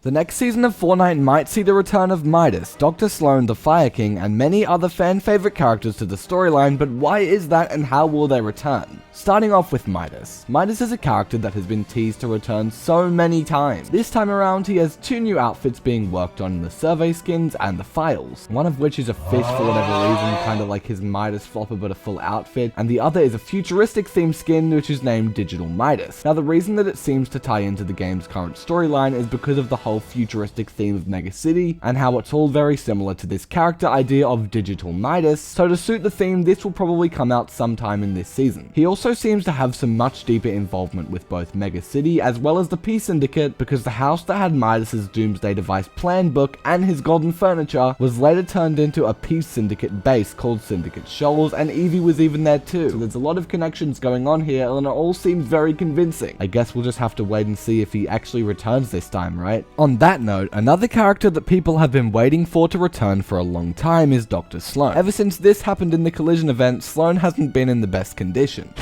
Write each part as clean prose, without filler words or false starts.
The next season of Fortnite might see the return of Midas, Dr. Slone, the Fire King, and many other fan-favorite characters to the storyline, but why is that and how will they return? Starting off with Midas. Midas is a character that has been teased to return so many times. This time around, he has two new outfits being worked on in the survey skins and the files. One of which is a fish for whatever reason, kind of like his Midas flopper but a full outfit, and the other is a futuristic themed skin which is named Digital Midas. Now the reason that it seems to tie into the game's current storyline is because of the whole futuristic theme of Mega City, and how it's all very similar to this character idea of Digital Midas, so to suit the theme, this will probably come out sometime in this season. He also seems to have some much deeper involvement with both Mega City as well as the Peace Syndicate, because the house that had Midas's Doomsday Device plan book and his golden furniture was later turned into a Peace Syndicate base called Syndicate Shoals, and Evie was even there too. So there's a lot of connections going on here, and it all seems very convincing. I guess we'll just have to wait and see if he actually returns this time, right? On that note, another character that people have been waiting for to return for a long time is Dr. Slone. Ever since this happened in the Collision event, Slone hasn't been in the best condition.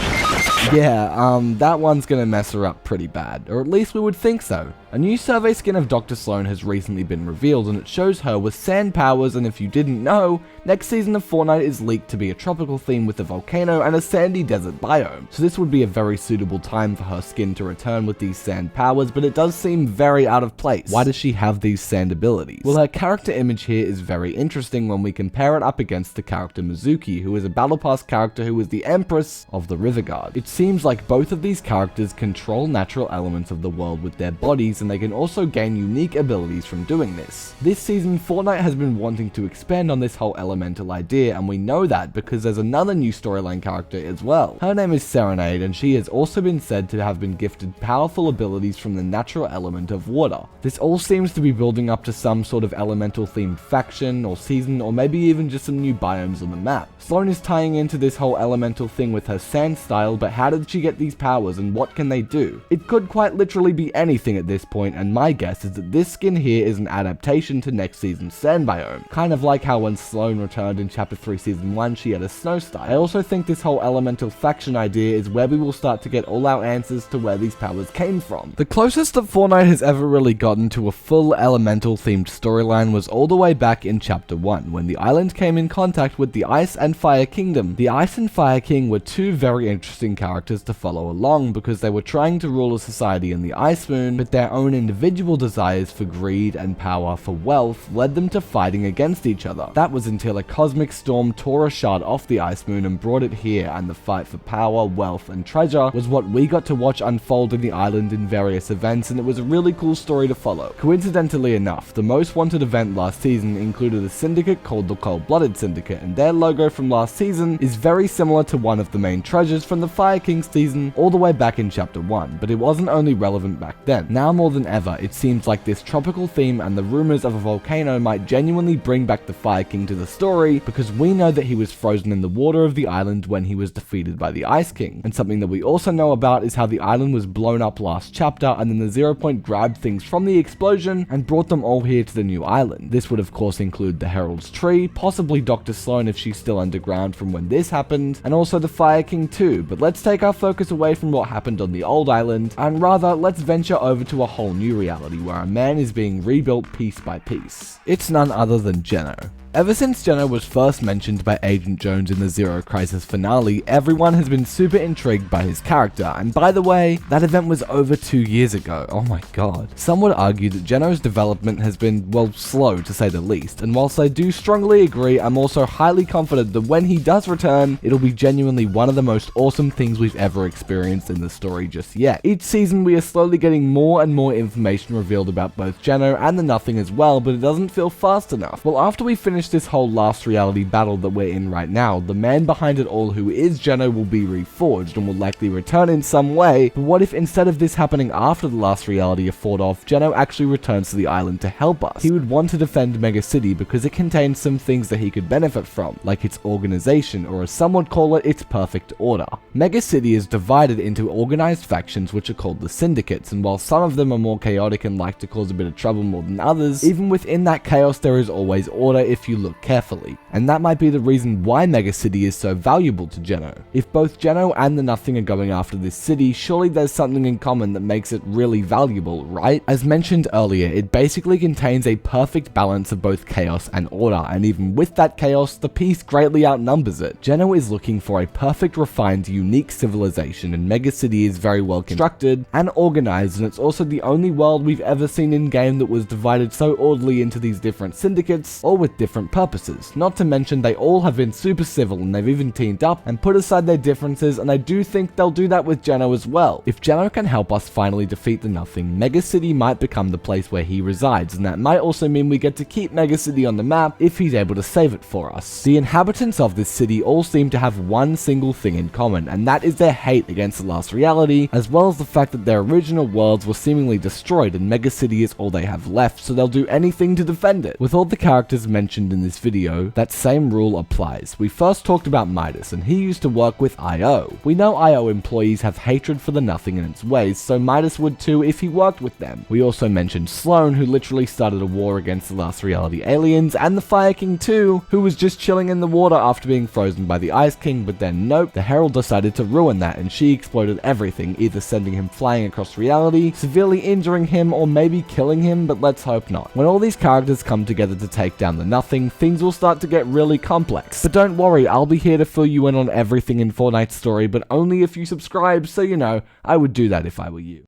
Yeah, that one's gonna mess her up pretty bad, or at least we would think so. A new survey skin of Dr. Slone has recently been revealed, and it shows her with sand powers, and if you didn't know, next season of Fortnite is leaked to be a tropical theme with a volcano and a sandy desert biome. So this would be a very suitable time for her skin to return with these sand powers, but it does seem very out of place. Why does she have these sand abilities? Well, her character image here is very interesting when we compare it up against the character Mizuki, who is a Battle Pass character who is the Empress of the River Guard. It seems like both of these characters control natural elements of the world with their bodies, and they can also gain unique abilities from doing this. This season, Fortnite has been wanting to expand on this whole elemental idea, and we know that because there's another new storyline character as well. Her name is Serenade, and she has also been said to have been gifted powerful abilities from the natural element of water. This all seems to be building up to some sort of elemental themed faction or season, or maybe even just some new biomes on the map. Slone is tying into this whole elemental thing with her sand style, but how did she get these powers and what can they do? It could quite literally be anything at this point, and my guess is that this skin here is an adaptation to next season's sand biome. Kind of like how when Slone returned in Chapter 3 Season 1 she had a snow style. I also think this whole elemental faction idea is where we will start to get all our answers to where these powers came from. The closest that Fortnite has ever really gotten to a full elemental themed storyline was all the way back in Chapter 1, when the island came in contact with the Ice and Fire Kingdom. The Ice and Fire King were two very interesting characters to follow along because they were trying to rule a society in the Ice Moon, but their own individual desires for greed and power for wealth led them to fighting against each other. That was until a cosmic storm tore a shard off the Ice Moon and brought it here, and the fight for power, wealth, and treasure was what we got to watch unfold in the island in various events, and it was a really cool story to follow. Coincidentally enough, the most wanted event last season included a syndicate called the Cold-Blooded Syndicate, and their logo from last season is very similar to one of the main treasures from the Fire King season all the way back in Chapter 1, but it wasn't only relevant back then. Now more than ever, it seems like this tropical theme and the rumors of a volcano might genuinely bring back the Fire King to the story, because we know that he was frozen in the water of the island when he was defeated by the Ice King. And something that we also know about is how the island was blown up last chapter, and then the 0 Point grabbed things from the explosion and brought them all here to the new island. This would of course include the Herald's Tree, possibly Dr. Slone if she's still underground from when this happened, and also the Fire King too. But let's take our focus away from what happened on the old island, and rather let's venture over to a whole new reality where a man is being rebuilt piece by piece. It's none other than Geno. Ever since Geno was first mentioned by Agent Jones in the Zero Crisis finale, everyone has been super intrigued by his character, and by the way, that event was over 2 years ago, oh my god. Some would argue that Geno's development has been, well, slow to say the least, and whilst I do strongly agree, I'm also highly confident that when he does return, it'll be genuinely one of the most awesome things we've ever experienced in the story just yet. Each season we are slowly getting more and more information revealed about both Geno and the Nothing as well, but it doesn't feel fast enough. Well, after we finish this whole last reality battle that we're in right now, the man behind it all, who is Geno, will be reforged and will likely return in some way. But what if instead of this happening after the last reality is fought off, Geno actually returns to the island to help us? He would want to defend Mega City because it contains some things that he could benefit from, like its organization, or as some would call it, its perfect order. Mega City is divided into organized factions which are called the Syndicates, and while some of them are more chaotic and like to cause a bit of trouble more than others, even within that chaos there is always order if you you look carefully. And that might be the reason why Mega City is so valuable to Geno. If both Geno and the Nothing are going after this city, surely there's something in common that makes it really valuable, right? As mentioned earlier, it basically contains a perfect balance of both chaos and order, and even with that chaos, the piece greatly outnumbers it. Geno is looking for a perfect, refined, unique civilization, and Mega City is very well constructed and organized, and it's also the only world we've ever seen in-game that was divided so orderly into these different syndicates, all with different purposes. Not to mention, they all have been super civil, and they've even teamed up and put aside their differences, and I do think they'll do that with Geno as well. If Geno can help us finally defeat the Nothing, Mega City might become the place where he resides, and that might also mean we get to keep Mega City on the map if he's able to save it for us. The inhabitants of this city all seem to have one single thing in common, and that is their hate against the last reality, as well as the fact that their original worlds were seemingly destroyed and Mega City is all they have left, so they'll do anything to defend it. With all the characters mentioned in this video, that same rule applies. We first talked about Midas, and he used to work with IO. We know IO employees have hatred for the Nothing and its ways, so Midas would too if he worked with them. We also mentioned Sloan, who literally started a war against the last reality aliens, and the Fire King too, who was just chilling in the water after being frozen by the Ice King, but then nope, the Herald decided to ruin that, and she exploded everything, either sending him flying across reality, severely injuring him, or maybe killing him, but let's hope not. When all these characters come together to take down the Nothing, things will start to get really complex. But don't worry, I'll be here to fill you in on everything in Fortnite Story, but only if you subscribe, so you know, I would do that if I were you.